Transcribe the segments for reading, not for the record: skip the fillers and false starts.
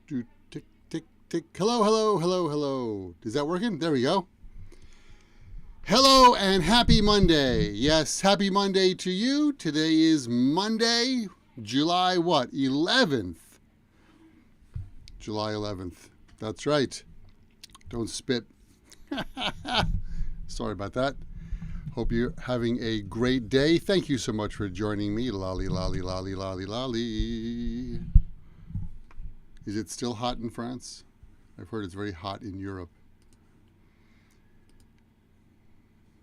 Do tick tick tick. Hello, hello, hello, hello. Is that working? There we go. Hello and happy Monday. Yes, happy Monday to you. Today is Monday, July what? 11th. July 11th. That's right. Don't spit. Sorry about that. Hope you're having a great day. Thank you so much for joining me. Lolly, lolly, lolly, lolly, lolly. Is it still hot in France? I've heard it's very hot in Europe.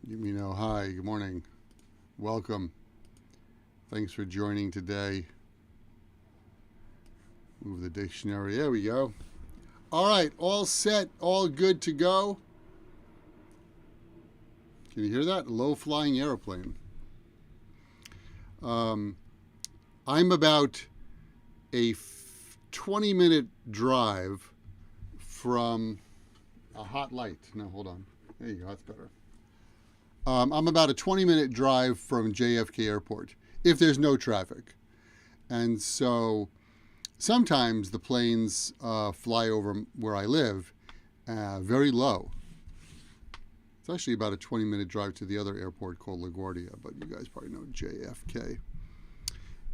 Let me know. Hi, good morning. Welcome. Thanks for joining today. Move the dictionary. There we go. All right, all set, all good to go. Can you hear that? Low-flying airplane. I'm about a 20-minute drive from a hot light. No, hold on. There you go. That's better. I'm about a 20-minute drive from JFK Airport, if there's no traffic. And so sometimes the planes fly over where I live very low. It's actually about a 20-minute drive to the other airport called LaGuardia, but you guys probably know JFK.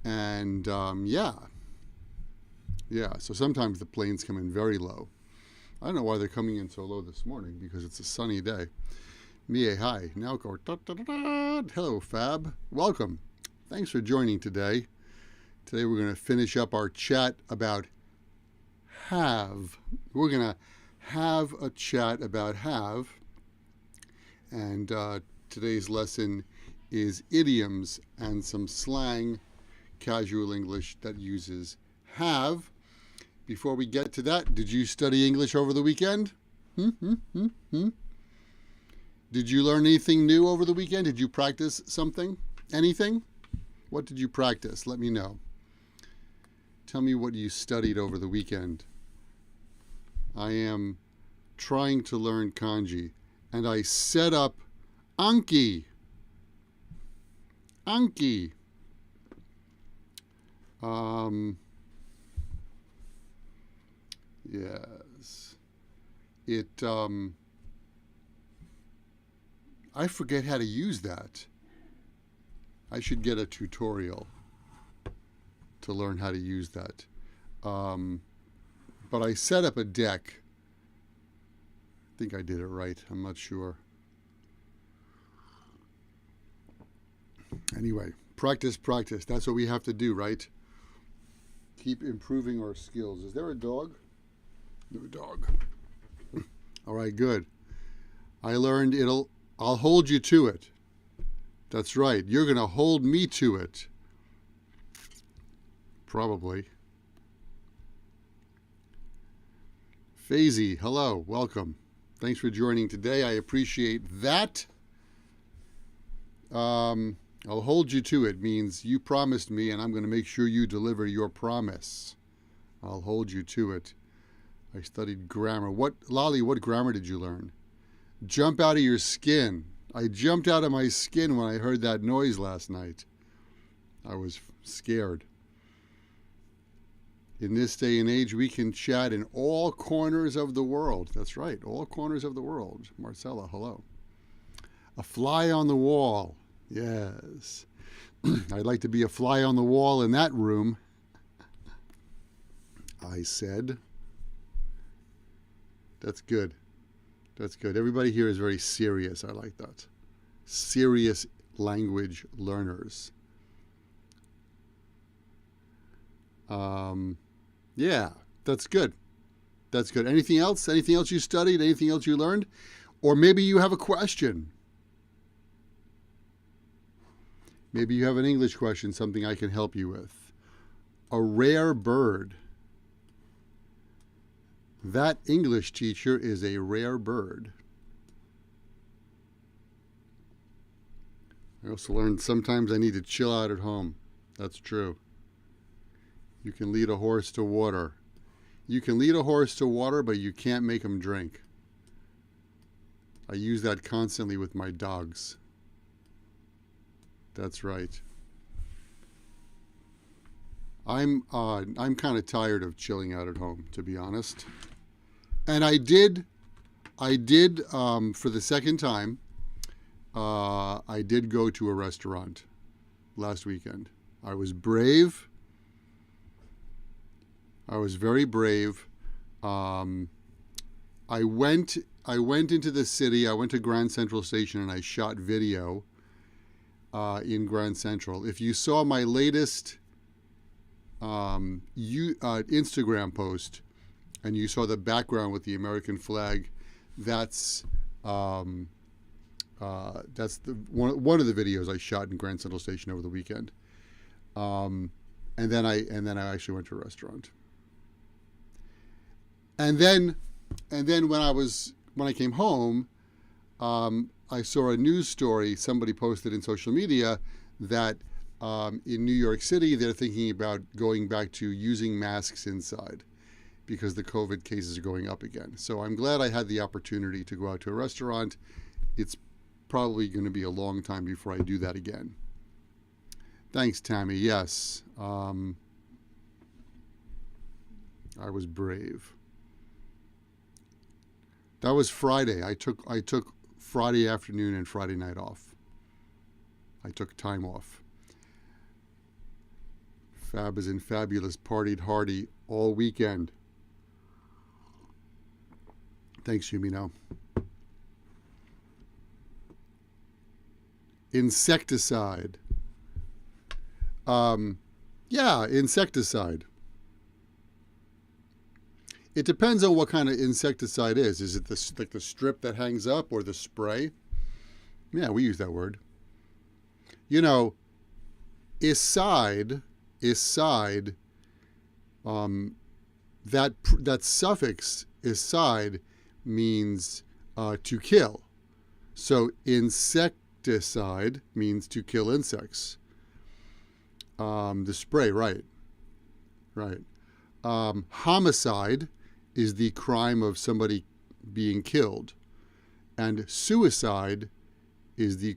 And so sometimes the planes come in very low. I don't know why they're coming in so low this morning, because it's a sunny day. Mie, hi. Now go. Hello, Fab. Welcome. Thanks for joining today. Today we're going to finish up our chat about have. We're going to have a chat about have. And today's lesson is idioms and some slang, casual English that uses have. Before we get to that, did you study English over the weekend? Did you learn anything new over the weekend? Did you practice something? Anything? What did you practice? Let me know. Tell me what you studied over the weekend. I am trying to learn kanji, and I set up Anki. Anki. Yes. I forget how to use that. I should get a tutorial to learn how to use that. But I set up a deck. I think I did it right. I'm not sure. Anyway, practice, practice. That's what we have to do, right? Keep improving our skills. Is there a dog? No dog. All right, good. I learned I'll hold you to it. That's right. You're going to hold me to it. Probably. Faisy, hello. Welcome. Thanks for joining today. I appreciate that. I'll hold you to it means you promised me, and I'm going to make sure you deliver your promise. I'll hold you to it. I studied grammar. Lolly, what grammar did you learn? Jump out of your skin. I jumped out of my skin when I heard that noise last night. I was scared. In this day and age, we can chat in all corners of the world. That's right, all corners of the world. Marcella, hello. A fly on the wall. Yes. I'd like to be a fly on the wall in that room. I said. That's good. That's good. Everybody here is very serious. I like that. Serious language learners. Yeah, that's good. That's good. Anything else? Anything else you studied? Anything else you learned? Or maybe you have a question. Maybe you have an English question, something I can help you with. A rare bird. That English teacher is a rare bird. I also learned sometimes I need to chill out at home. That's true. You can lead a horse to water. You can lead a horse to water, but you can't make him drink. I use that constantly with my dogs. That's right. I'm kind of tired of chilling out at home, to be honest. And I did for the second time. I did go to a restaurant last weekend. I was brave. I was very brave. I went into the city. I went to Grand Central Station and I shot video in Grand Central. If you saw my latest Instagram post and you saw the background with the American flag, that's one of the videos I shot in Grand Central Station over the weekend. And then I actually went to a restaurant. And then when I came home, I saw a news story somebody posted in social media that in New York City they're thinking about going back to using masks inside because the COVID cases are going up again. So I'm glad I had the opportunity to go out to a restaurant. It's probably going to be a long time before I do that again. Thanks, Tammy. Yes, I was brave. That was Friday. I took Friday afternoon and Friday night off. I took time off. Fab is in fabulous, partied hardy all weekend. Thanks, Yumino. Insecticide. Yeah, insecticide. It depends on what kind of insecticide is. Is it like the strip that hangs up or the spray? Yeah, we use that word. You know, icide, that suffix icide means to kill. So insecticide means to kill insects. The spray, right. Homicide is the crime of somebody being killed, and suicide is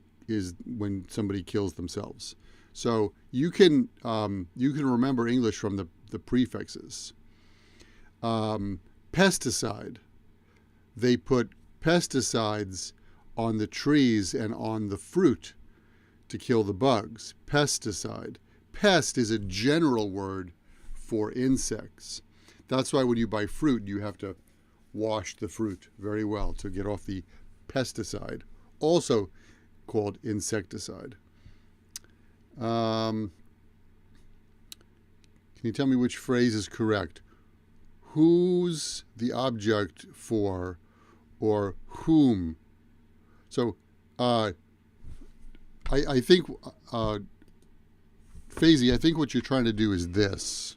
when somebody kills themselves. So you can remember English from the prefixes. Pesticide. They put pesticides on the trees and on the fruit to kill the bugs. Pesticide. Pest is a general word for insects. That's why when you buy fruit, you have to wash the fruit very well to get off the pesticide, also called insecticide. Can you tell me which phrase is correct? Who's the object for, or whom? So I think, Faisy, I think what you're trying to do is this.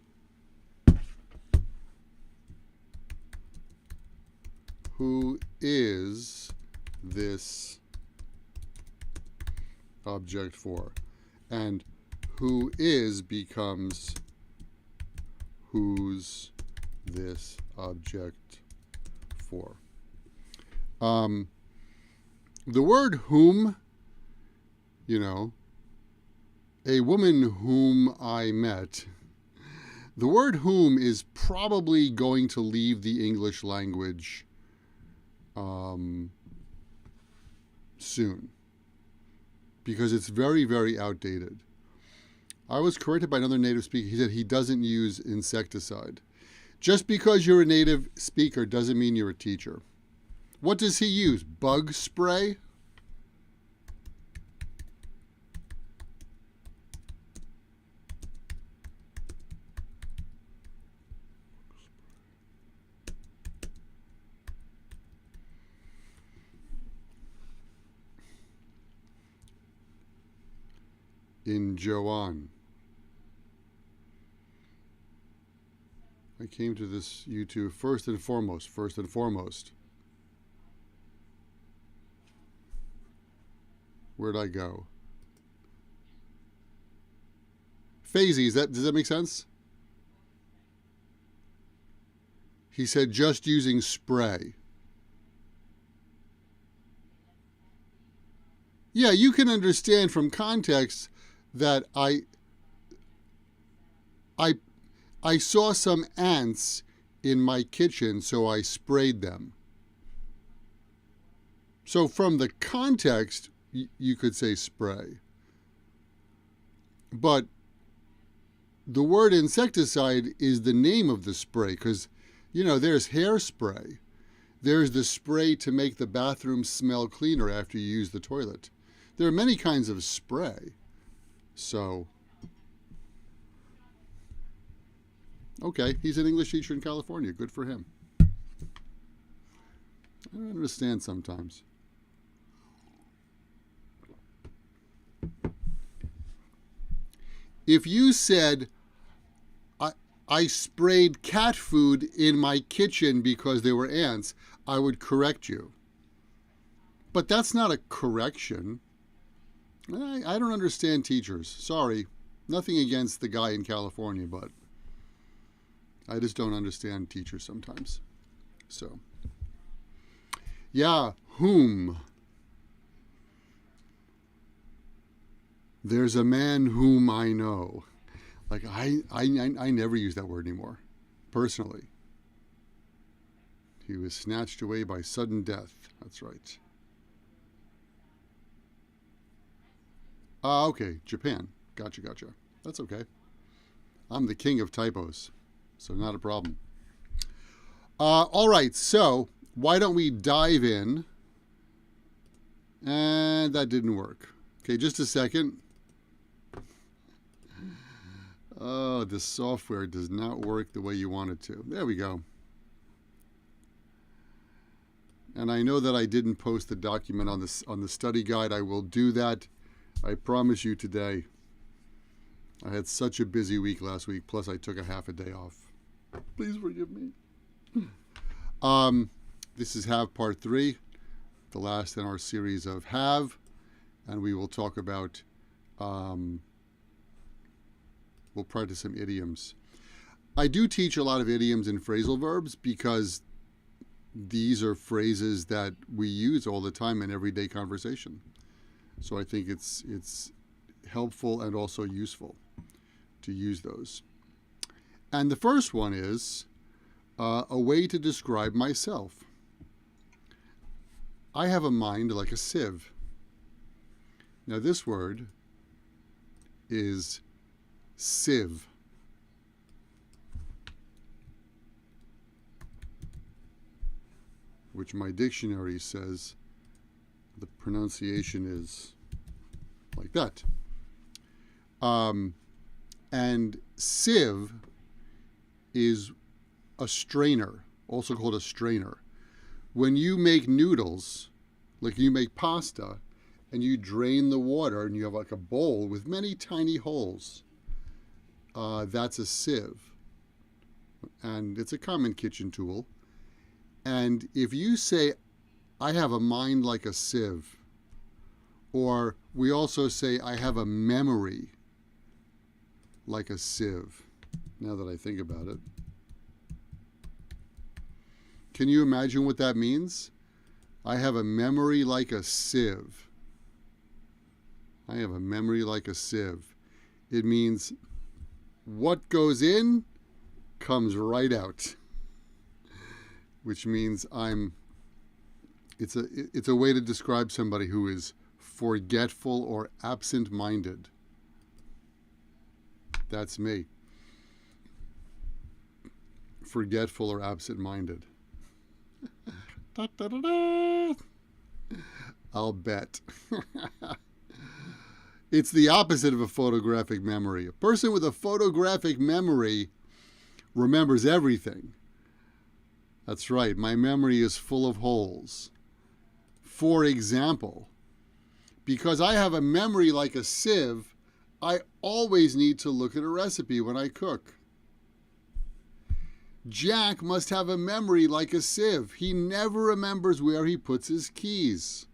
Who is this object for? And who is becomes who's this object for. The word whom, a woman whom I met. The word whom is probably going to leave the English language soon, because it's very, very outdated. I was corrected by another native speaker. He said he doesn't use insecticide. Just because you're a native speaker doesn't mean you're a teacher. What does he use? Bug spray? In Joanne. I came to this YouTube first and foremost. Where'd I go? Phasey, does that make sense? He said just using spray. Yeah, you can understand from context that I I saw some ants in my kitchen, so I sprayed them. So from the context, you could say spray. But the word insecticide is the name of the spray because, there's hairspray. There's the spray to make the bathroom smell cleaner after you use the toilet. There are many kinds of spray. So, okay, he's an English teacher in California. Good for him. I don't understand sometimes. If you said, I sprayed cat food in my kitchen because there were ants, I would correct you. But that's not a correction. I don't understand teachers. Sorry. Nothing against the guy in California, but I just don't understand teachers sometimes. So, yeah, whom? There's a man whom I know. Like, I never use that word anymore, personally. He was snatched away by sudden death. That's right. Okay, Japan. Gotcha. That's okay. I'm the king of typos, so not a problem. All right, so why don't we dive in? And that didn't work. Okay, just a second. Oh, the software does not work the way you want it to. There we go. And I know that I didn't post the document on the study guide. I will do that. I promise you today. I had such a busy week last week, plus I took a half a day off. Please forgive me. This is Have Part 3, the last in our series of Have, and we will talk about, we'll practice some idioms. I do teach a lot of idioms and phrasal verbs because these are phrases that we use all the time in everyday conversation. So I think it's helpful and also useful to use those. And the first one is a way to describe myself. I have a mind like a sieve. Now this word is sieve. Which my dictionary says the pronunciation is like that. And sieve is a strainer, also called a strainer. When you make noodles, like you make pasta, and you drain the water and you have like a bowl with many tiny holes, that's a sieve. And it's a common kitchen tool. And if you say, I have a mind like a sieve, or we also say, I have a memory like a sieve, now that I think about it. Can you imagine what that means? I have a memory like a sieve. I have a memory like a sieve. It means what goes in comes right out. Which means it's a way to describe somebody who is forgetful or absent-minded. That's me. Forgetful or absent-minded. Da, da, da, da. I'll bet. It's the opposite of a photographic memory. A person with a photographic memory remembers everything. That's right, my memory is full of holes. For example, because I have a memory like a sieve, I always need to look at a recipe when I cook. Jack must have a memory like a sieve. He never remembers where he puts his keys.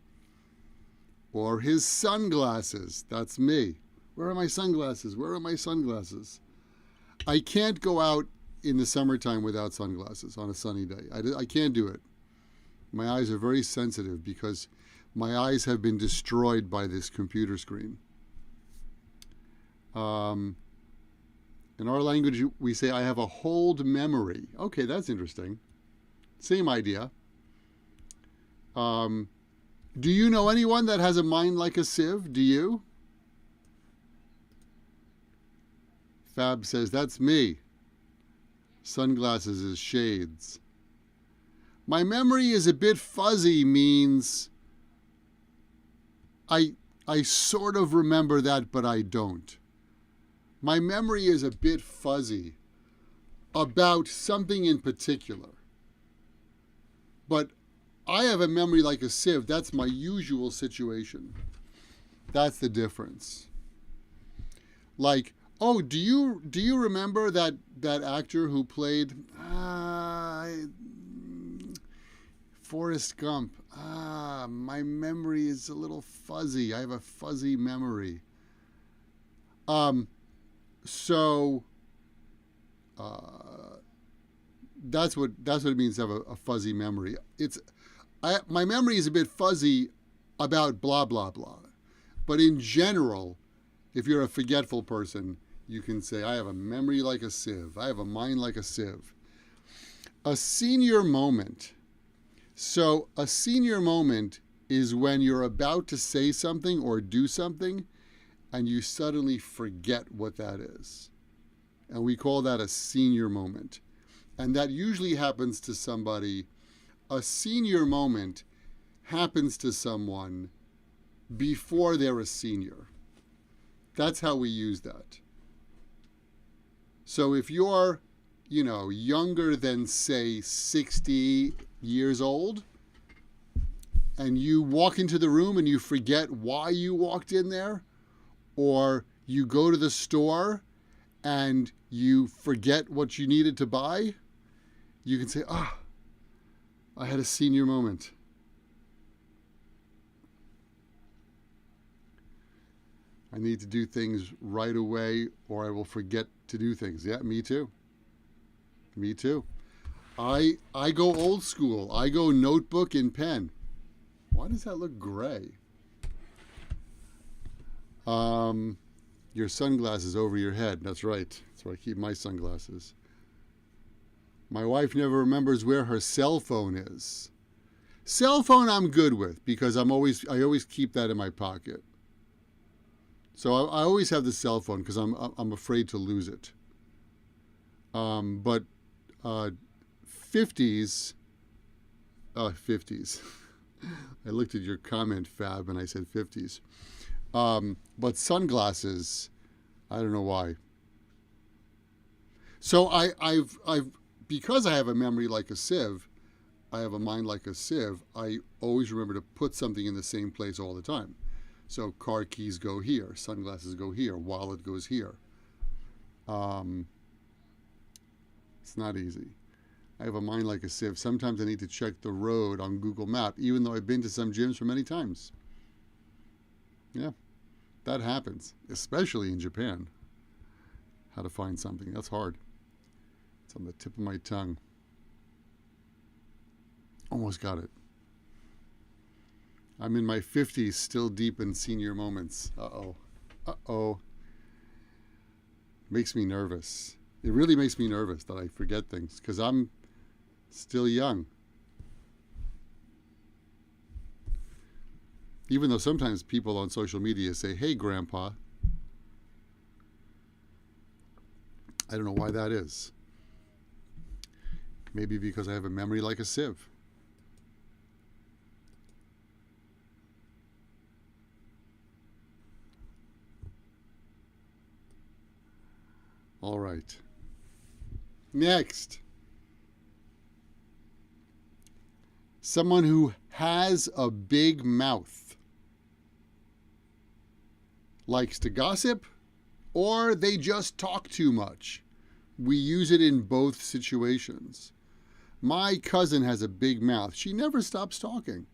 Or his sunglasses. That's me. Where are my sunglasses? Where are my sunglasses? I can't go out in the summertime without sunglasses on a sunny day. I can't do it. My eyes are very sensitive because my eyes have been destroyed by this computer screen. And In our language, we say, I have a hold memory. Okay, that's interesting. Same idea. Do you know anyone that has a mind like a sieve? Do you? Fab says, that's me. Sunglasses is shades. My memory is a bit fuzzy means I sort of remember that, but I don't. My memory is a bit fuzzy about something in particular. But I have a memory like a sieve. That's my usual situation. That's the difference. Like, oh, do you remember that actor who played Forrest Gump? My memory is a little fuzzy. I have a fuzzy memory. So that's what it means to have a fuzzy memory. My memory is a bit fuzzy about blah blah blah, but in general, if you're a forgetful person, you can say I have a memory like a sieve. I have a mind like a sieve. A senior moment. So a senior moment is when you're about to say something or do something, and you suddenly forget what that is. And we call that a senior moment. And that usually happens to somebody. A senior moment happens to someone before they're a senior. That's how we use that. So if you're, younger than, say, 60 years old, and you walk into the room and you forget why you walked in there, or you go to the store and you forget what you needed to buy, you can say, I had a senior moment. I need to do things right away or I will forget to do things. Yeah, me too. Me too. I go old school. I go notebook and pen. Why does that look gray? Your sunglasses over your head. That's right. That's where I keep my sunglasses. My wife never remembers where her cell phone is. Cell phone I'm good with because I always keep that in my pocket. So I always have the cell phone because I'm afraid to lose it. But 50s. I looked at your comment, Fab, and I said 50s. But sunglasses, I don't know why. So I've because I have a memory like a sieve, I have a mind like a sieve, I always remember to put something in the same place all the time. So car keys go here, sunglasses go here, wallet goes here. It's not easy. I have a mind like a sieve. Sometimes I need to check the road on Google Maps, even though I've been to some gyms for many times. Yeah, that happens, especially in Japan. How to find something. That's hard. It's on the tip of my tongue. Almost got it. I'm in my 50s, still deep in senior moments. Uh-oh. Makes me nervous. It really makes me nervous that I forget things because I'm still young. Even though sometimes people on social media say, hey, Grandpa. I don't know why that is. Maybe because I have a memory like a sieve. All right. Next. Someone who has a big mouth. Likes to gossip, or they just talk too much. We use it in both situations. My cousin has a big mouth. She never stops talking.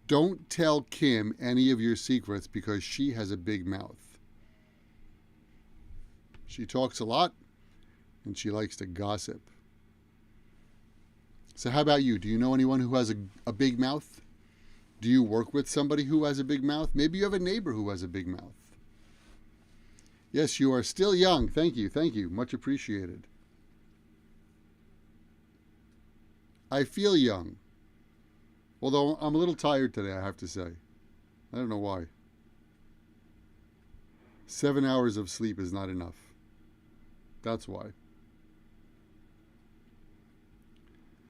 Don't tell Kim any of your secrets because she has a big mouth. She talks a lot and she likes to gossip. So how about you? Do you know anyone who has a big mouth? Do you work with somebody who has a big mouth? Maybe you have a neighbor who has a big mouth. Yes, you are still young. Thank you. Thank you. Much appreciated. I feel young. Although I'm a little tired today, I have to say. I don't know why. 7 hours of sleep is not enough. That's why.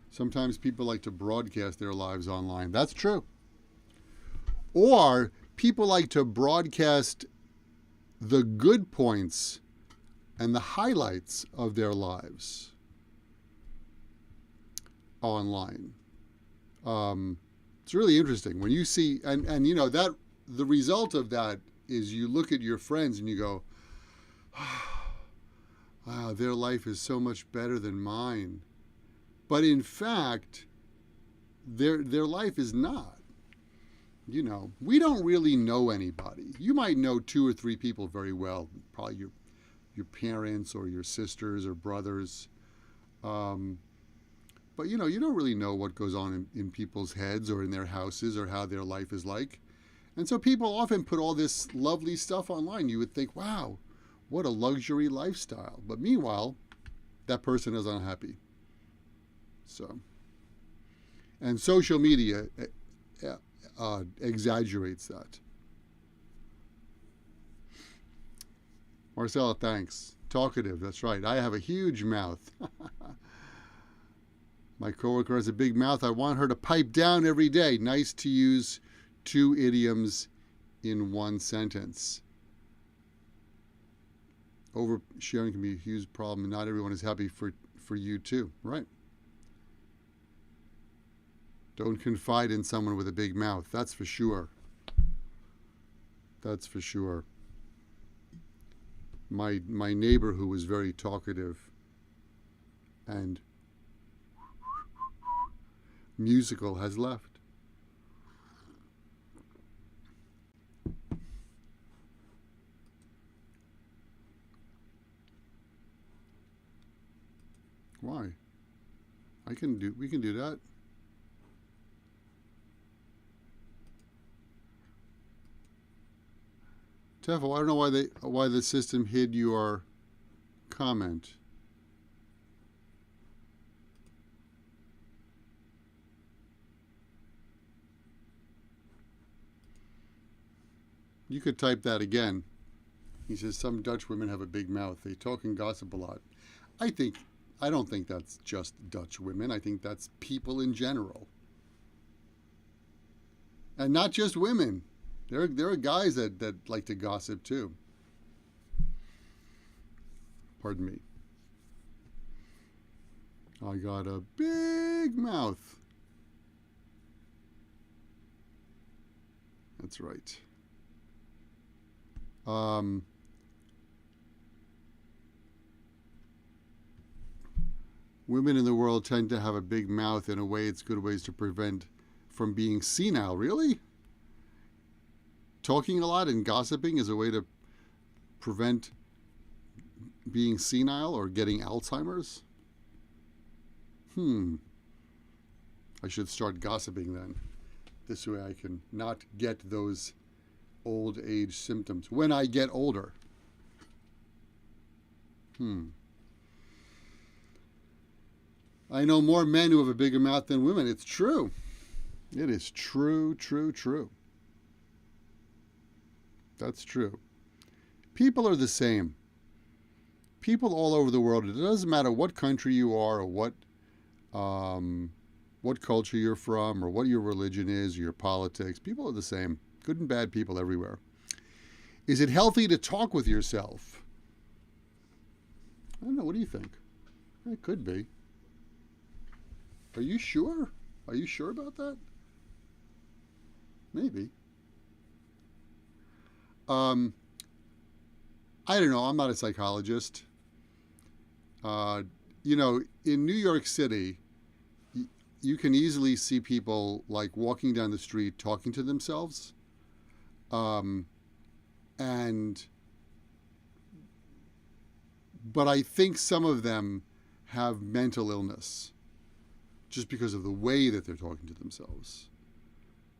Sometimes people like to broadcast their lives online. That's true. Or people like to broadcast the good points and the highlights of their lives online. It's really interesting when you see, and you know that the result of that is you look at your friends and you go, wow, their life is so much better than mine. But in fact, their life is not. You know, we don't really know anybody. You might know 2 or 3 people very well, probably your parents or your sisters or brothers. But you know, you don't really know what goes on in people's heads or in their houses or how their life is like. And so people often put all this lovely stuff online. You would think, wow, what a luxury lifestyle. But meanwhile, that person is unhappy. So, and social media exaggerates that. Marcella, thanks. Talkative, that's right. I have a huge mouth. My coworker has a big mouth. I want her to pipe down every day. Nice to use 2 idioms in 1 sentence. Oversharing can be a huge problem, and not everyone is happy for you too, right? Don't confide in someone with a big mouth. That's for sure. That's for sure. My neighbor, who was very talkative and musical, has left. Why? We can do that. Tefo, I don't know why the system hid your comment. You could type that again. He says some Dutch women have a big mouth. They talk and gossip a lot. I don't think that's just Dutch women. I think that's people in general. And not just women. There are guys that like to gossip too. Pardon me. I got a big mouth. That's right. Women in the world tend to have a big mouth. In a way, it's good ways to prevent from being senile. Really? Talking a lot and gossiping is a way to prevent being senile or getting Alzheimer's? I should start gossiping then. This way I can not get those old age symptoms when I get older. I know more men who have a bigger mouth than women. It's true. It is true. That's true. People are the same. People all over the world. It doesn't matter what country you are or what culture you're from or what your religion is or your politics. People are the same. Good and bad people everywhere. Is it healthy to talk with yourself? I don't know. What do you think? It could be. Are you sure? Are you sure about that? Maybe. I don't know. I'm not a psychologist. You know, in New York City, you can easily see people like walking down the street talking to themselves. But I think some of them have mental illness just because of the way that they're talking to themselves.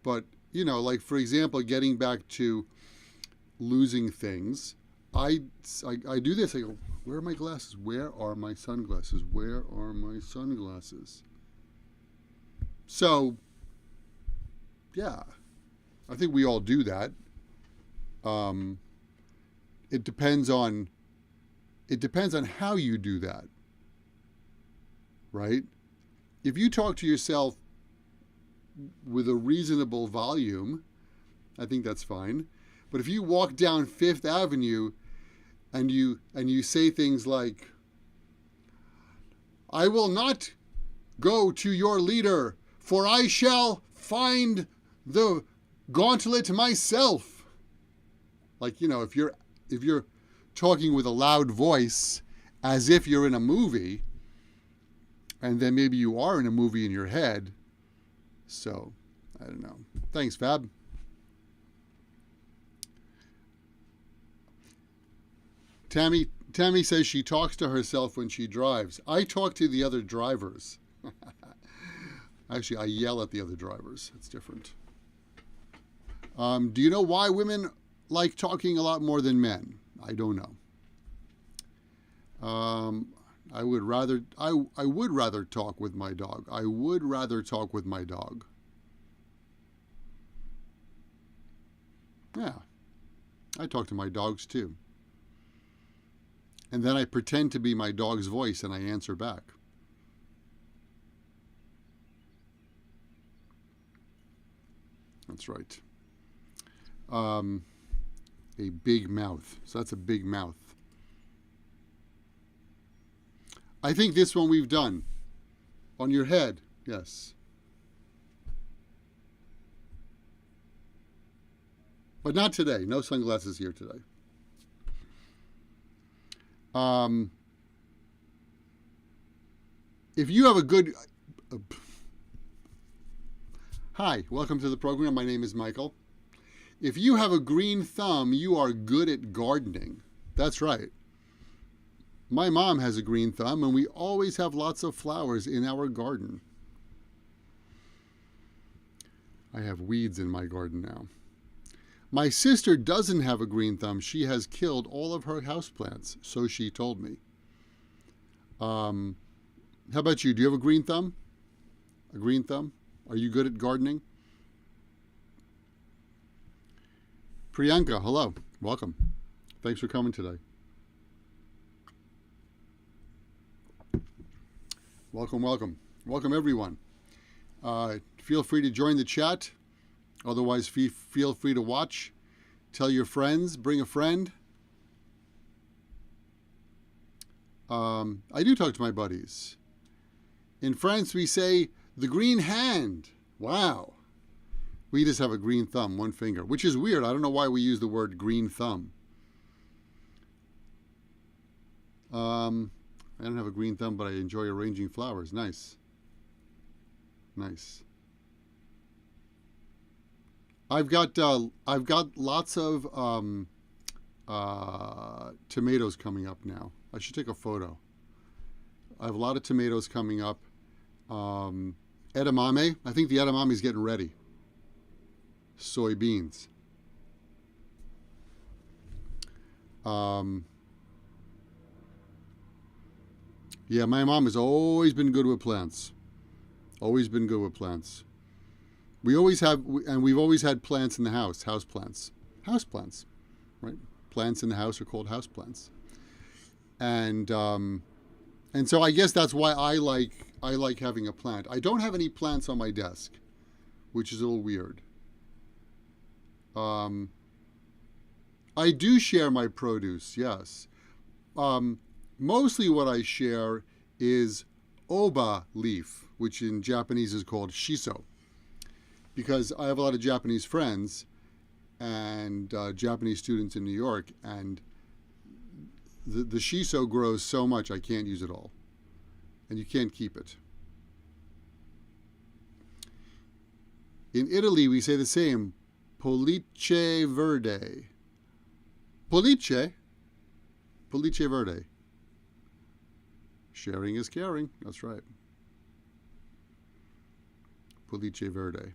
But, you know, like, for example, getting back to losing things, I do this. I go, where are my glasses? Where are my sunglasses? Where are my sunglasses? So, yeah, I think we all do that. It depends on how you do that, right? If you talk to yourself with a reasonable volume, I think that's fine. But if you walk down Fifth Avenue and you say things like, I will not go to your leader, for I shall find the gauntlet myself. Like, if you're talking with a loud voice as if you're in a movie, and then maybe you are in a movie in your head. So, I don't know. Thanks, Fab. Tammy says she talks to herself when she drives. I talk to the other drivers. Actually, I yell at the other drivers. It's different. Do you know why women like talking a lot more than men? I don't know. I would rather talk with my dog. I would rather talk with my dog. Yeah, I talk to my dogs too. And then I pretend to be my dog's voice and I answer back. That's right. A big mouth. So that's a big mouth. I think this one we've done. On your head, yes. But not today. No sunglasses here today. If you have a good... Hi, welcome to the program. My name is Michael. If you have a green thumb, you are good at gardening. That's right. My mom has a green thumb, and we always have lots of flowers in our garden. I have weeds in my garden now. My sister doesn't have a green thumb. She has killed all of her houseplants, so she told me. How about you? Do you have a green thumb? A green thumb? Are you good at gardening? Priyanka, hello. Welcome. Thanks for coming today. Welcome, welcome. Welcome, everyone. Feel free to join the chat. Otherwise, feel free to watch. Tell your friends. Bring a friend. I do talk to my buddies. In France, we say, the green hand. Wow. We just have a green thumb, one finger, which is weird. I don't know why we use the word green thumb. I don't have a green thumb, but I enjoy arranging flowers. Nice. Nice. I've got lots of tomatoes coming up now. I should take a photo. I have a lot of tomatoes coming up. Edamame. I think the edamame is getting ready. Soybeans. Yeah, my mom has always been good with plants. Always been good with plants. We always have, and we've always had plants in the house. House plants. House plants, right? Plants in the house are called house plants. And so I guess that's why I like having a plant. I don't have any plants on my desk, which is a little weird. I do share my produce, yes. Mostly what I share is oba leaf, which in Japanese is called shiso. Because I have a lot of Japanese friends and Japanese students in New York, and the shiso grows so much I can't use it all. And you can't keep it. In Italy, we say the same, pollice verde. Pollice verde. Sharing is caring. That's right. Pollice verde.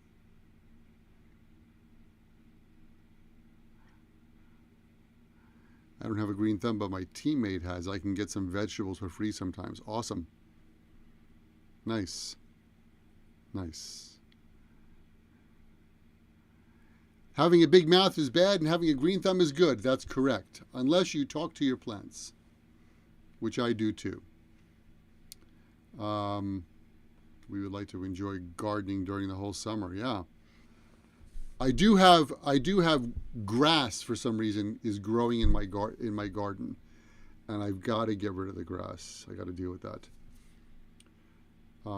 I don't have a green thumb, but my teammate has. I can get some vegetables for free sometimes. Awesome. Nice. Nice. Having a big mouth is bad and having a green thumb is good. That's correct. Unless you talk to your plants, which I do too. We would like to enjoy gardening during the whole summer. Yeah. I do have grass for some reason is growing in my garden, and I've got to get rid of the grass. I got to deal with that. I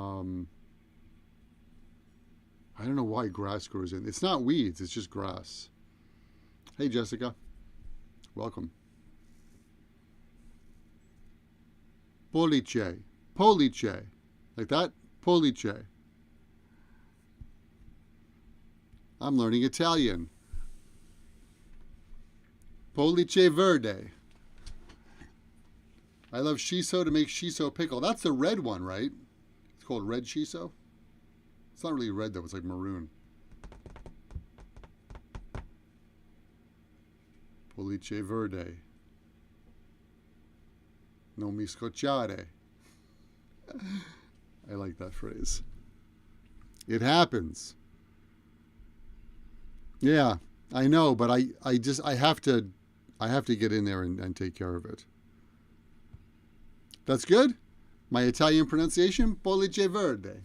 don't know why grass grows in. It's not weeds, it's just grass. Hey Jessica, welcome. Pollice, pollice, like that, pollice. I'm learning Italian. Pollice verde. I love shiso to make shiso pickle. That's the red one, right? It's called red shiso. It's not really red though, it's like maroon. Pollice verde. Non mi scocciare. I like that phrase. It happens. Yeah, I know, but I have to get in there and take care of it. That's good? My Italian pronunciation, pollice verde.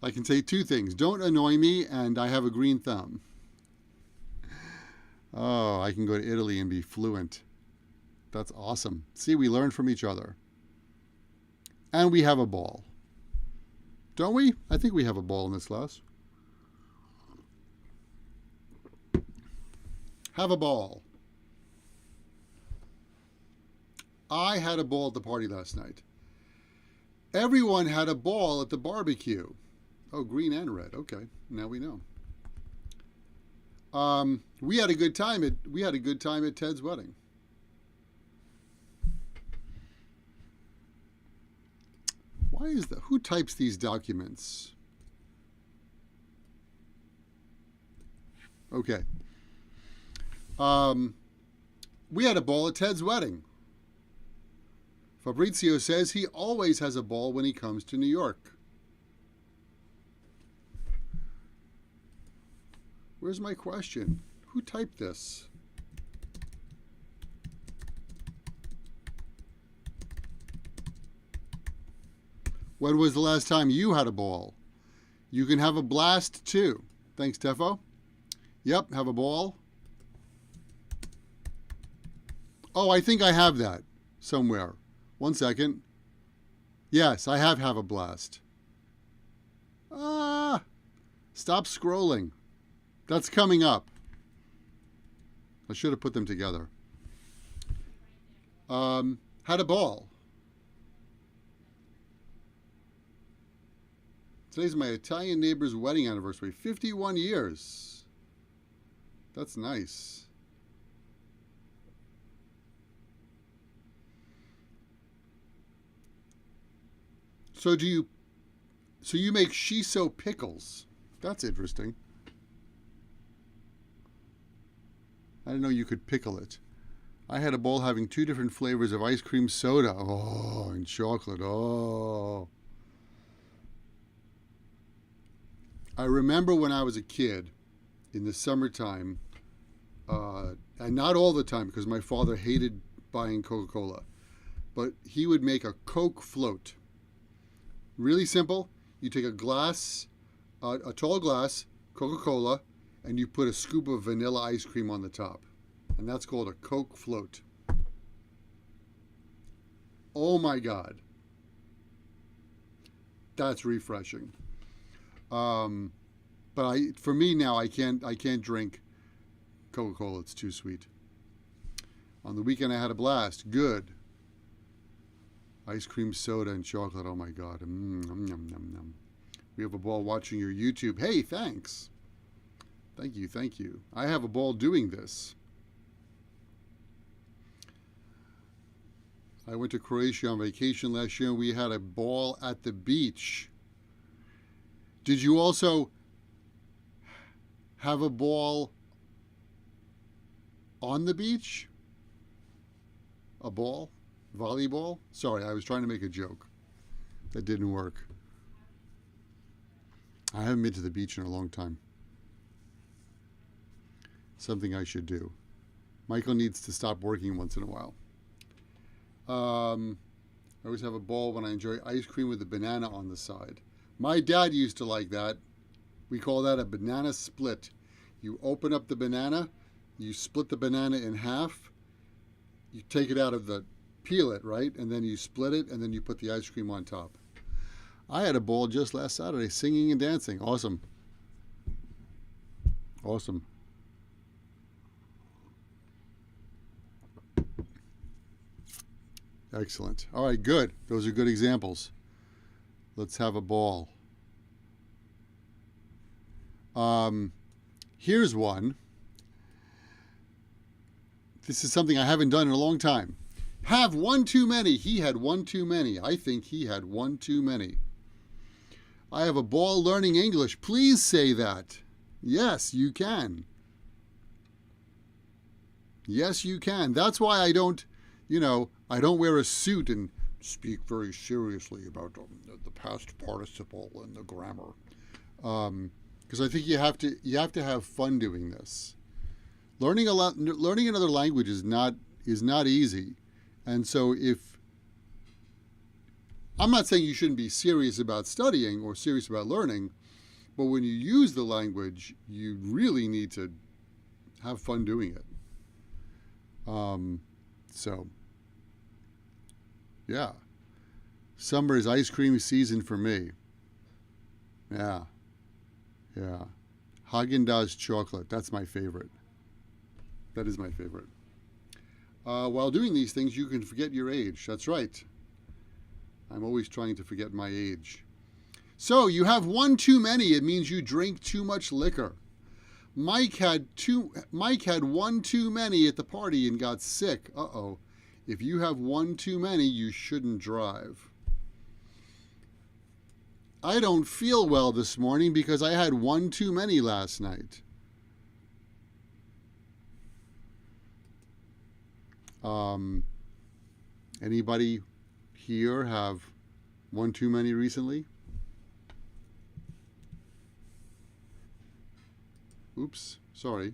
I can say two things. Don't annoy me, and I have a green thumb. Oh, I can go to Italy and be fluent. That's awesome. See, we learn from each other. And we have a ball. Don't we? I think we have a ball in this class. Have a ball. I had a ball at the party last night. Everyone had a ball at the barbecue. Oh, green and red. Okay, now we know. We had a good time at Ted's wedding. Why is that? Who types these documents? Okay. We had a ball at Ted's wedding. Fabrizio says he always has a ball when he comes to New York. Where's my question? Who typed this? When was the last time you had a ball? You can have a blast too. Thanks, Tefo. Yep, have a ball. Oh, I think I have that somewhere. 1 second. Yes, I have a blast. Stop scrolling. That's coming up. I should have put them together. Had a ball. Today's my Italian neighbor's wedding anniversary. 51 years. That's nice. So you make shiso pickles. That's interesting. I didn't know you could pickle it. I had a bowl having 2 different flavors of ice cream soda. Oh, and chocolate. Oh. I remember when I was a kid in the summertime, and not all the time because my father hated buying Coca-Cola, but he would make a Coke float. Really simple. You take a glass, a tall glass, Coca-Cola, and you put a scoop of vanilla ice cream on the top. And that's called a Coke float. Oh my God. That's refreshing. But for me now, I can't drink Coca-Cola. It's too sweet. On the weekend, I had a blast. Good. Ice cream, soda, and chocolate. Oh my God. Nom, nom, nom. We have a ball watching your YouTube. Hey, thanks. Thank you, thank you. I have a ball doing this. I went to Croatia on vacation last year and we had a ball at the beach. Did you also have a ball On the beach? A ball? Volleyball? Sorry, I was trying to make a joke. That didn't work. I haven't been to the beach in a long time. Something I should do. Michael needs to stop working once in a while. I always have a ball when I enjoy ice cream with a banana on the side. My dad used to like that. We call that a banana split. You open up the banana, you split the banana in half, you take it out of the, peel it, right? And then you split it, and then you put the ice cream on top. I had a ball just last Saturday, singing and dancing. Awesome. Awesome. Excellent. All right, good. Those are good examples. Let's have a ball. Here's one. This is something I haven't done in a long time. Have one too many. He had one too many. I think he had one too many. I have a ball learning English. Please say that. Yes, you can. Yes, you can. That's why I don't, I don't wear a suit and speak very seriously about the past participle and the grammar. Because I think you have to have fun doing this. Learning another language is not easy, and so I'm not saying you shouldn't be serious about studying or serious about learning, but when you use the language, you really need to have fun doing it. So, yeah, summer is ice cream season for me. Yeah. Haagen-Dazs chocolate, that's my favorite. That is my favorite. While doing these things, you can forget your age. That's right. I'm always trying to forget my age. So, you have one too many. It means you drink too much liquor. Mike had one too many at the party and got sick. Uh-oh. If you have one too many, you shouldn't drive. I don't feel well this morning because I had one too many last night. Anybody here have one too many recently? Oops, sorry.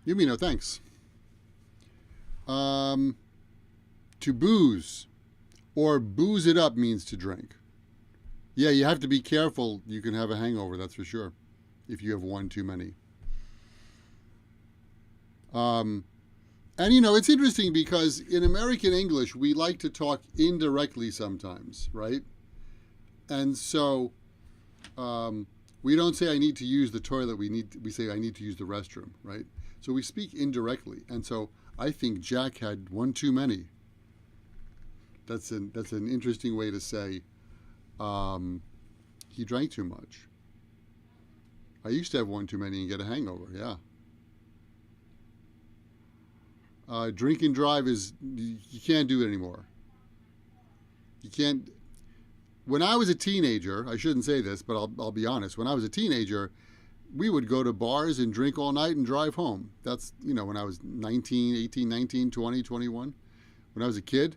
You mean no thanks. To booze or booze it up means to drink. Yeah, you have to be careful. You can have a hangover, that's for sure, if you have one too many. And it's interesting because in American English, we like to talk indirectly sometimes, right? And so we don't say I need to use the toilet, we say I need to use the restroom, right? So we speak indirectly. And so I think Jack had one too many. That's an interesting way to say he drank too much. I used to have one too many and get a hangover, yeah. Drink and drive you can't do it anymore. You can't. When I was a teenager, I shouldn't say this, but I'll be honest. When I was a teenager, we would go to bars and drink all night and drive home. That's, when I was 18, 19, 20, 21. When I was a kid,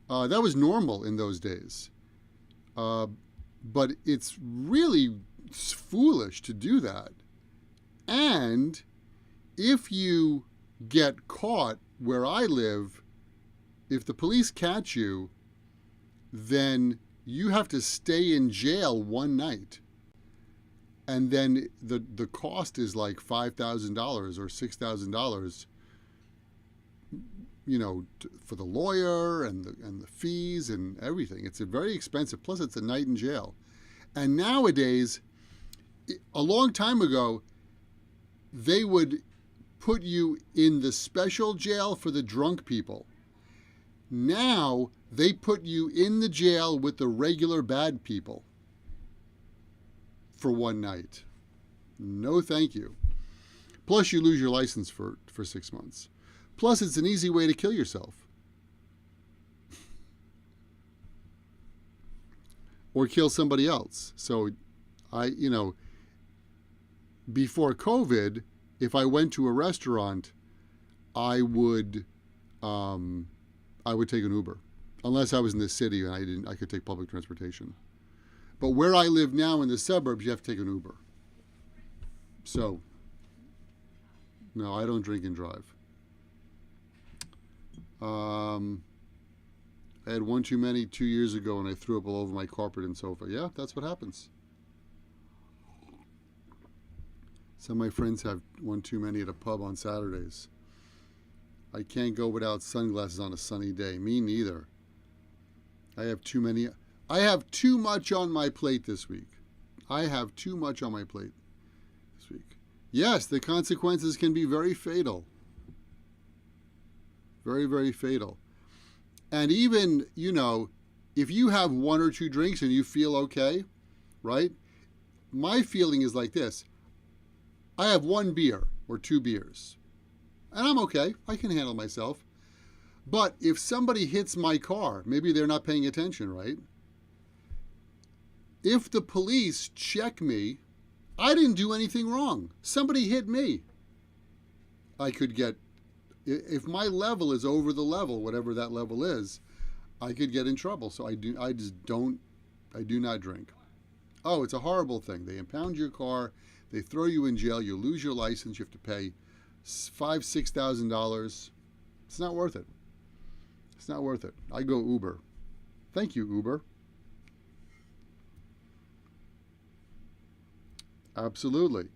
that was normal in those days. But it's really foolish to do that. And if you get caught where I live, if the police catch you, then you have to stay in jail one night. And then the cost is like $5,000 or $6,000, for the lawyer and the fees and everything. It's very expensive. Plus, it's a night in jail. And nowadays, a long time ago, they would put you in the special jail for the drunk people. Now, they put you in the jail with the regular bad people for one night. No, thank you. Plus, you lose your license for 6 months. Plus, it's an easy way to kill yourself. Or kill somebody else. So, before COVID, if I went to a restaurant, I would take an Uber, unless I was in the city and I could take public transportation. But where I live now in the suburbs, you have to take an Uber. So, no, I don't drink and drive. I had one too many 2 years ago and I threw up all over my carpet and sofa. Yeah, that's what happens. Some of my friends have one too many at a pub on Saturdays. I can't go without sunglasses on a sunny day. Me neither. I have too many. I have too much on my plate this week. I have too much on my plate this week. Yes, the consequences can be very fatal. Very, very fatal. And even, if you have 1 or 2 drinks and you feel okay, right? My feeling is like this. I have 1 beer or 2 beers. And I'm okay. I can handle myself. But if somebody hits my car, maybe they're not paying attention, right? If the police check me, I didn't do anything wrong. Somebody hit me. I could get, if my level is over the level, whatever that level is, I could get in trouble. So I do not drink. Oh, it's a horrible thing. They impound your car. They throw you in jail. You lose your license. You have to pay $5,000-$6,000. It's not worth it. It's not worth it. I go Uber. Thank you, Uber. Absolutely.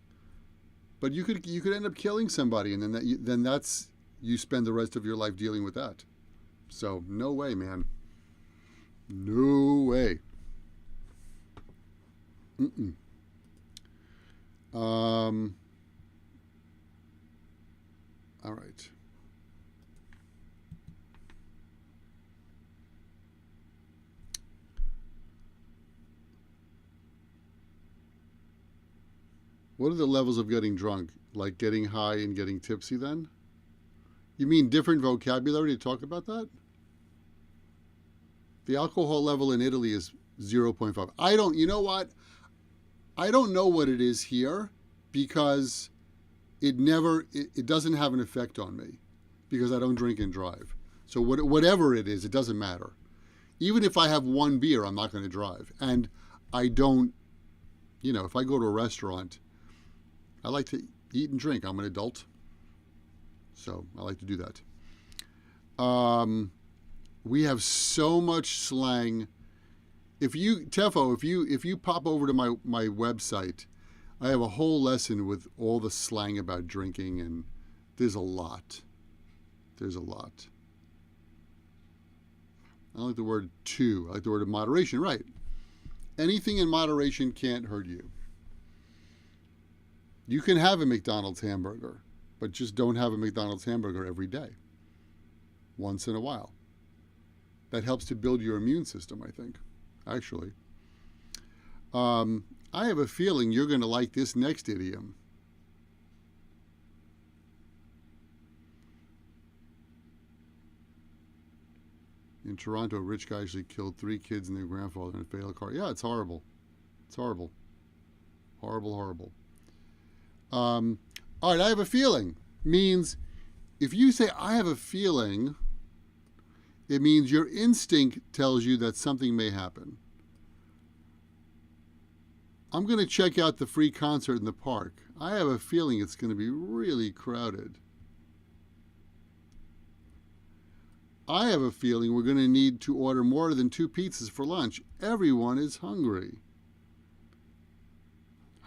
But you could end up killing somebody, and then that's you spend the rest of your life dealing with that. So no way, man. No way. All right. What are the levels of getting drunk? Like getting high and getting tipsy then? You mean different vocabulary to talk about that? The alcohol level in Italy is 0.5. You know what? I don't know what it is here because it doesn't have an effect on me because I don't drink and drive. So whatever it is, it doesn't matter. Even if I have 1 beer, I'm not going to drive. And I don't, if I go to a restaurant, I like to eat and drink. I'm an adult, so I like to do that. We have so much slang. If you pop over to my website, I have a whole lesson with all the slang about drinking, and there's a lot. There's a lot. I don't like the word too. I like the word of moderation. Right. Anything in moderation can't hurt you. You can have a McDonald's hamburger, but just don't have a McDonald's hamburger every day. Once in a while. That helps to build your immune system, I think, actually. I have a feeling you're going to like this next idiom. In Toronto, a rich guy actually killed 3 kids and their grandfather in a fatal car. Yeah, it's horrible. It's horrible. Horrible, horrible. All right, I have a feeling means if you say I have a feeling, it means your instinct tells you that something may happen. I'm going to check out the free concert in the park. I have a feeling it's going to be really crowded. I have a feeling we're going to need to order more than 2 pizzas for lunch. Everyone is hungry.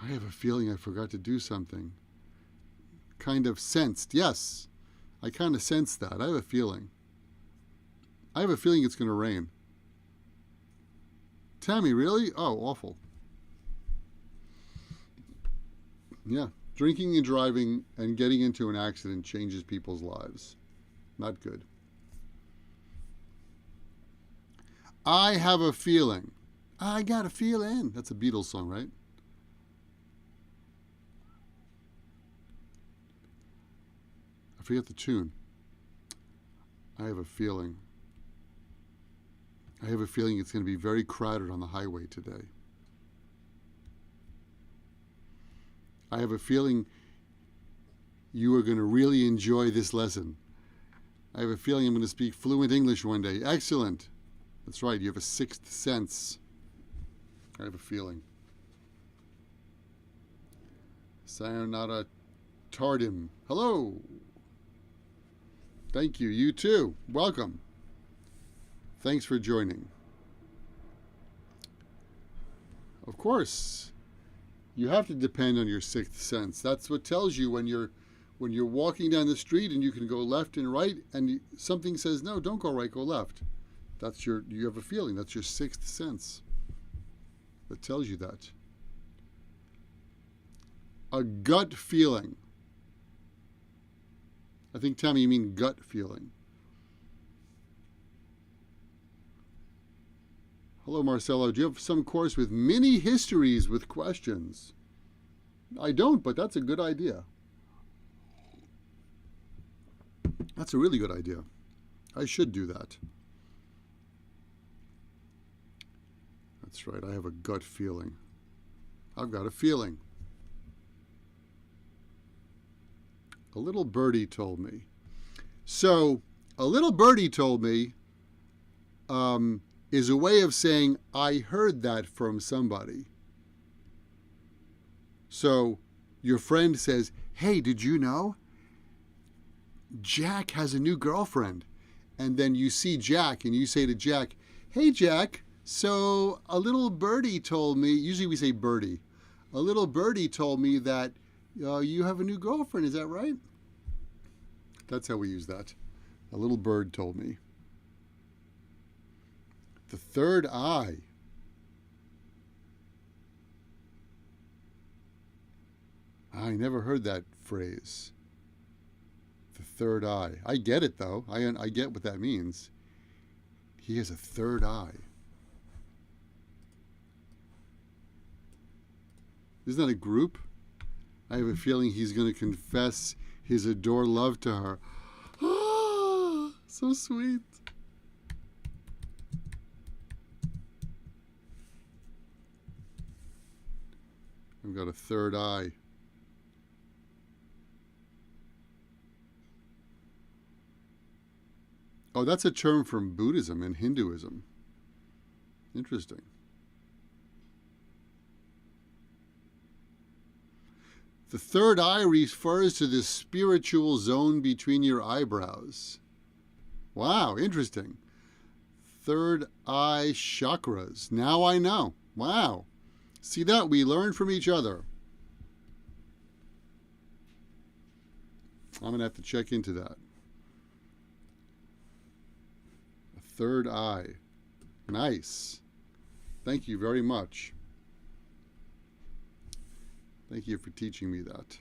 I have a feeling I forgot to do something. Kind of sensed. Yes, I kind of sensed that. I have a feeling. I have a feeling it's going to rain. Tammy, really? Oh, awful. Yeah, drinking and driving and getting into an accident changes people's lives. Not good. I have a feeling. I got a feeling. That's a Beatles song, right? forget the tune. I have a feeling. I have a feeling it's going to be very crowded on the highway today. I have a feeling you are going to really enjoy this lesson. I have a feeling I'm going to speak fluent English one day. Excellent. That's right, you have a sixth sense. I have a feeling. Sayonara Tardim. Hello. Thank you. You too. Welcome. Thanks for joining. Of course, you have to depend on your sixth sense. That's what tells you when you're walking down the street and you can go left and right, and something says, no, don't go right, go left. You have a feeling. That's your sixth sense that tells you that. A gut feeling. I think, Tammy, you mean gut feeling. Hello, Marcelo. Do you have some course with mini histories with questions? I don't, but that's a good idea. That's a really good idea. I should do that. That's right. I have a gut feeling. I've got a feeling. A little birdie told me. So, a little birdie told me is a way of saying, I heard that from somebody. So, your friend says, hey, did you know? Jack has a new girlfriend. And then you see Jack and you say to Jack, hey, Jack, so a little birdie told me, usually we say birdie, a little birdie told me that you have a new girlfriend, is that right? That's how we use that. A little bird told me. The third eye. I never heard that phrase. The third eye. I get it, though. I get what that means. He has a third eye. Isn't that a group? I have a feeling he's going to confess his adore love to her. Ah, so sweet. I've got a third eye. Oh, that's a term from Buddhism and Hinduism. Interesting. The third eye refers to the spiritual zone between your eyebrows. Wow, interesting. Third eye chakras. Now I know. Wow. See that? We learn from each other. I'm going to have to check into that. A third eye. Nice. Thank you very much. Thank you for teaching me that.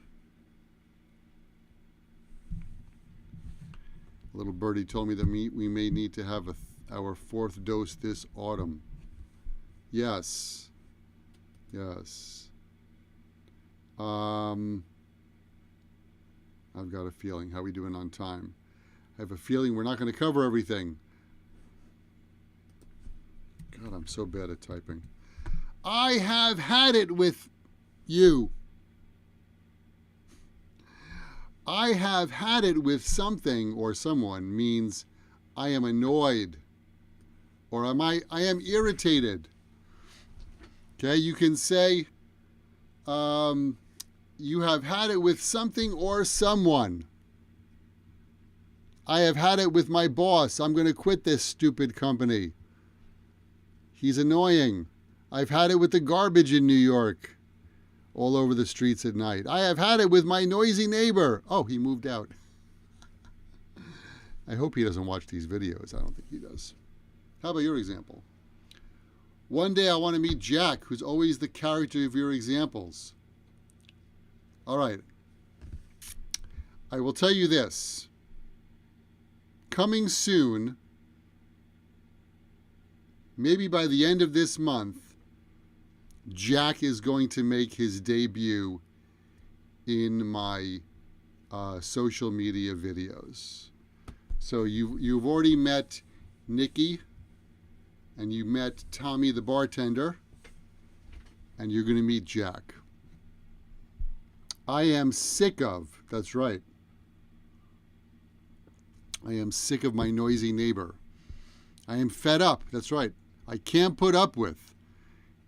A little birdie told me that we may need to have our fourth dose this autumn. Yes. Yes. I've got a feeling. How are we doing on time? I have a feeling we're not going to cover everything. God, I'm so bad at typing. I have had it with you. I have had it with something or someone means I am annoyed or I am irritated. Okay, you can say you have had it with something or someone. I have had it with my boss. I'm going to quit this stupid company. He's annoying. I've had it with the garbage in New York. All over the streets at night. I have had it with my noisy neighbor. Oh, he moved out. I hope he doesn't watch these videos. I don't think he does. How about your example? One day I want to meet Jack, who's always the character of your examples. All right. I will tell you this. Coming soon, maybe by the end of this month, Jack is going to make his debut in my social media videos. So you've already met Nikki, and you met Tommy the bartender, and you're going to meet Jack. I am sick of, that's right, I am sick of my noisy neighbor. I am fed up, that's right. I can't put up with.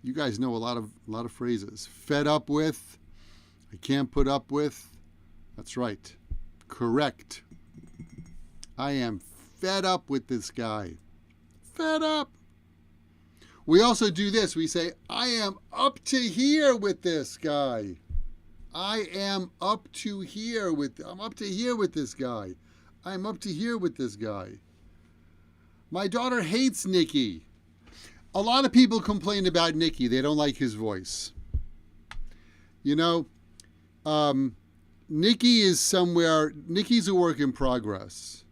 You guys know a lot of phrases. Fed up with, I can't put up with. That's right. Correct. I am fed up with this guy. Fed up. We also do this. We say, I am up to here with this guy. I'm up to here with this guy. I'm up to here with this guy. My daughter hates Nikki. A lot of people complain about Nikki. They don't like his voice. You know, Nikki is somewhere, Nikki's a work in progress.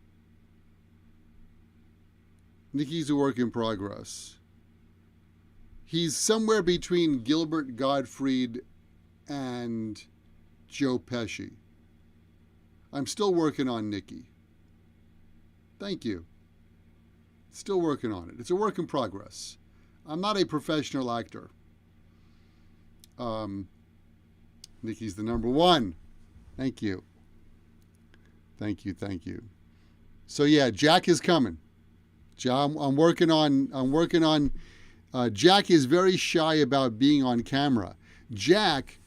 Nikki's a work in progress. He's somewhere between Gilbert Gottfried and Joe Pesci. I'm still working on Nikki. Thank you. Still working on it. It's a work in progress. I'm not a professional actor. Nikki's the number one. Thank you. Thank you. Thank you. So yeah, Jack is coming. I'm working on. Jack is very shy about being on camera. Jack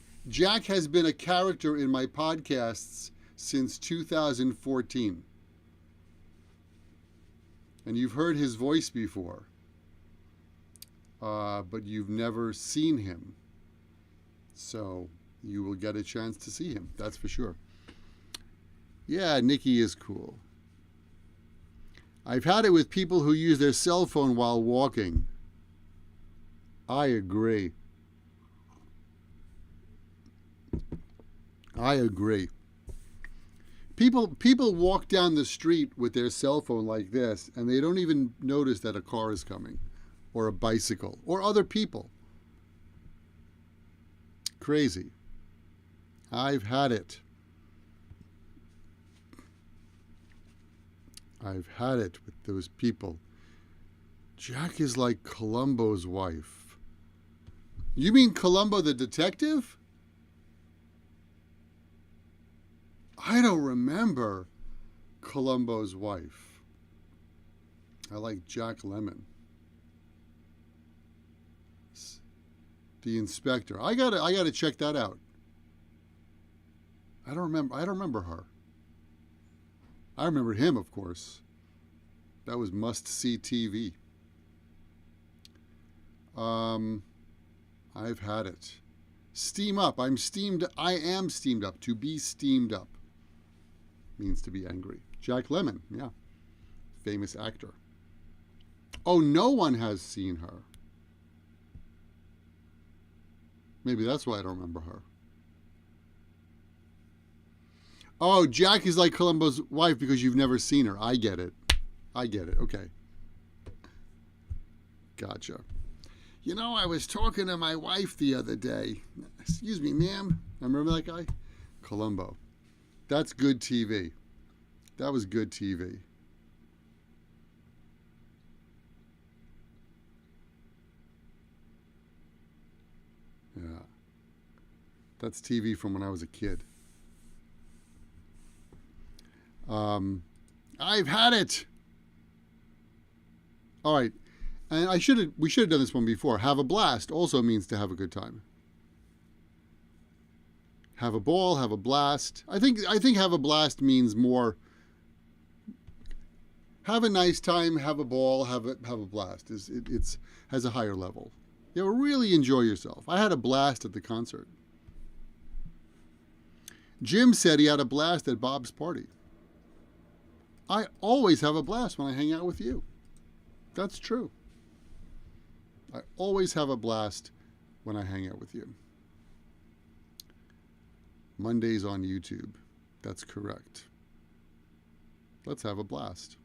has been a character in my podcasts since 2014. And you've heard his voice before, but you've never seen him. So you will get a chance to see him, that's for sure. Yeah, Nikki is cool. I've had it with people who use their cell phone while walking. I agree. I agree. People walk down the street with their cell phone like this, and they don't even notice that a car is coming, or a bicycle, or other people. Crazy. I've had it. I've had it with those people. Jack is like Columbo's wife. You mean Columbo the detective? I don't remember Columbo's wife. I like Jack Lemmon. The inspector. I gotta check that out. I don't remember her. I remember him, of course. That was must-see TV. I've had it. Steam up. I am steamed up. To be steamed up means to be angry. Jack Lemmon, yeah. Famous actor. Oh, no one has seen her. Maybe that's why I don't remember her. Oh, Jack is like Columbo's wife because you've never seen her. I get it. Okay. Gotcha. You know, I was talking to my wife the other day. Excuse me, ma'am. Remember that guy? Columbo. That's good TV. That was good TV. Yeah. That's TV from when I was a kid. I've had it. All right. And we should have done this one before. Have a blast also means to have a good time. Have a ball, have a blast. I think have a blast means more. Have a nice time, have a ball, have a blast. It's has a higher level. You know, really enjoy yourself. I had a blast at the concert. Jim said he had a blast at Bob's party. I always have a blast when I hang out with you. That's true. I always have a blast when I hang out with you. Mondays on YouTube. That's correct. Let's have a blast.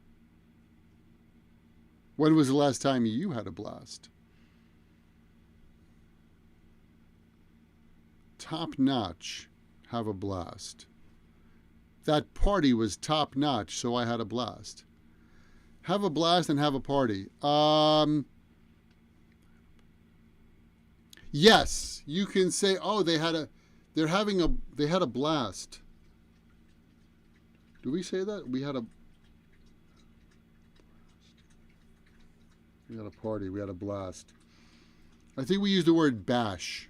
When was the last time you had a blast? Top notch. Have a blast. That party was top notch, so I had a blast. Have a blast and have a party. Yes, you can say, oh, they had a blast. Do we say that? We had a party, we had a blast. I think we used the word bash.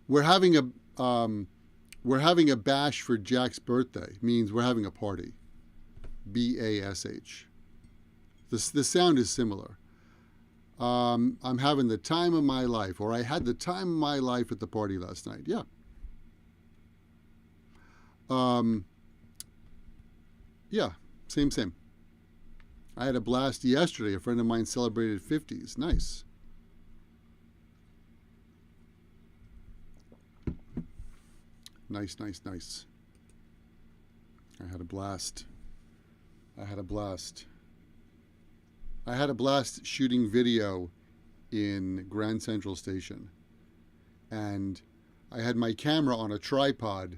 We're having a bash for Jack's birthday. Means we're having a party. B-A-S-H. The sound is similar. I'm having the time of my life, or I had the time of my life at the party last night. Yeah. Yeah, same. I had a blast yesterday. A friend of mine celebrated 50s. Nice. Nice. I had a blast. I had a blast shooting video in Grand Central Station. And I had my camera on a tripod.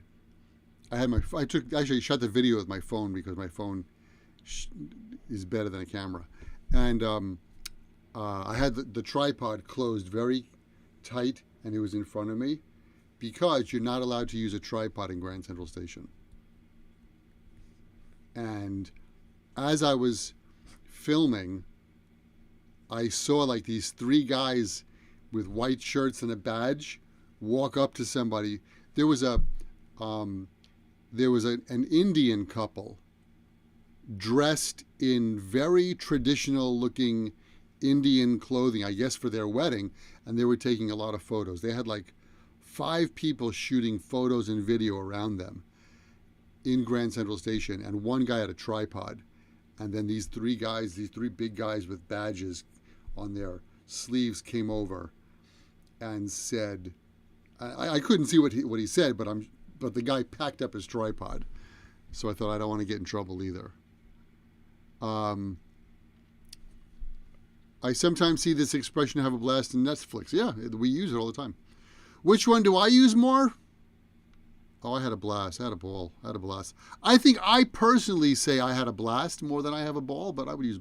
I shot the video with my phone because my phone is better than a camera. And I had the tripod closed very tight, and it was in front of me, because you're not allowed to use a tripod in Grand Central Station. And as I was filming, I saw like these three guys with white shirts and a badge walk up to somebody. There was an Indian couple dressed in very traditional looking Indian clothing, I guess for their wedding, and they were taking a lot of photos. They had like 5 people shooting photos and video around them in Grand Central Station, and one guy had a tripod. And then these three big guys with badges on their sleeves came over and said, I couldn't see what he said, but the guy packed up his tripod. So I thought, I don't want to get in trouble either. I sometimes see this expression, have a blast, in Netflix. Yeah, we use it all the time. Which one do I use more? Oh, I had a blast. I had a ball. I had a blast. I think I personally say I had a blast more than I have a ball, but I would use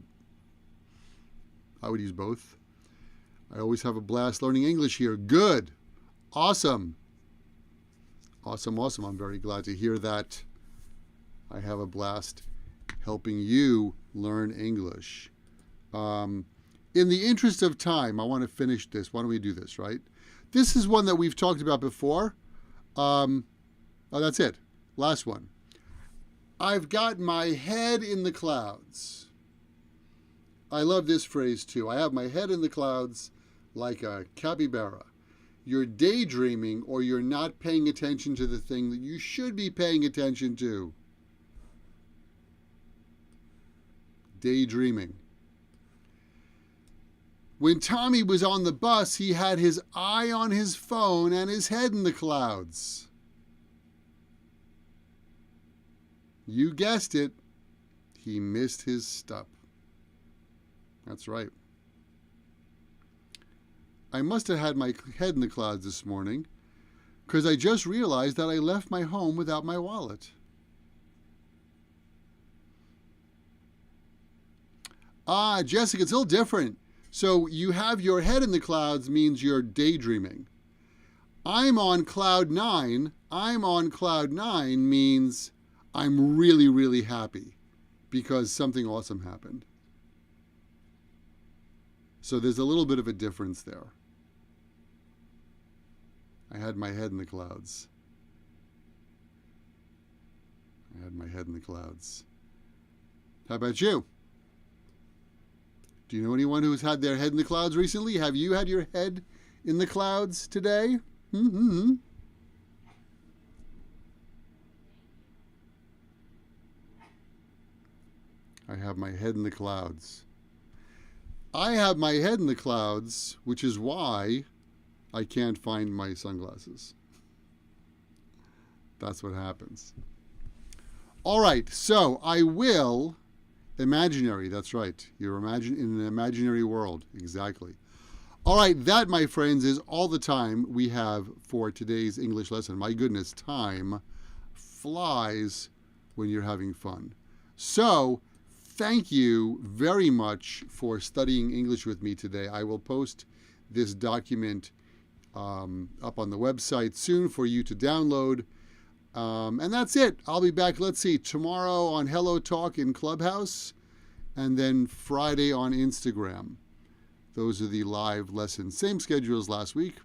both. I always have a blast learning English here. Good. Awesome. Awesome. I'm very glad to hear that. I have a blast helping you learn English. In the interest of time, I want to finish this. Why don't we do this, right? This is one that we've talked about before. Oh, that's it. Last one. I've got my head in the clouds. I love this phrase too. I have my head in the clouds like a capybara. You're daydreaming, or you're not paying attention to the thing that you should be paying attention to. Daydreaming. When Tommy was on the bus, he had his eye on his phone and his head in the clouds. You guessed it. He missed his stop. That's right. I must have had my head in the clouds this morning because I just realized that I left my home without my wallet. Ah, Jessica, it's a little different. So you have your head in the clouds means you're daydreaming. I'm on cloud 9. I'm on cloud 9 means I'm really, really happy because something awesome happened. So there's a little bit of a difference there. I had my head in the clouds. I had my head in the clouds. How about you? Do you know anyone who's had their head in the clouds recently? Have you had your head in the clouds today? Mm-hmm. I have my head in the clouds. I have my head in the clouds, which is why I can't find my sunglasses. That's what happens. All right, so I will... Imaginary, that's right. You're in an imaginary world. Exactly. All right, that, my friends, is all the time we have for today's English lesson. My goodness, time flies when you're having fun. So, thank you very much for studying English with me today. I will post this document up on the website soon for you to download. And that's it. I'll be back, let's see, tomorrow on Hello Talk in Clubhouse, and then Friday on Instagram. Those are the live lessons. Same schedule as last week.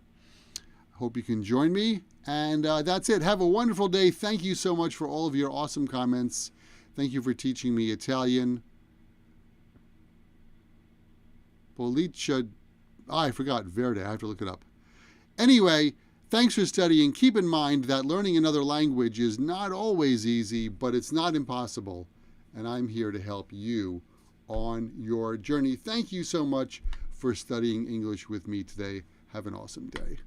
Hope you can join me. And that's it. Have a wonderful day. Thank you so much for all of your awesome comments. Thank you for teaching me Italian. Policia... I forgot. Verde. I have to look it up. Anyway, thanks for studying. Keep in mind that learning another language is not always easy, but it's not impossible. And I'm here to help you on your journey. Thank you so much for studying English with me today. Have an awesome day.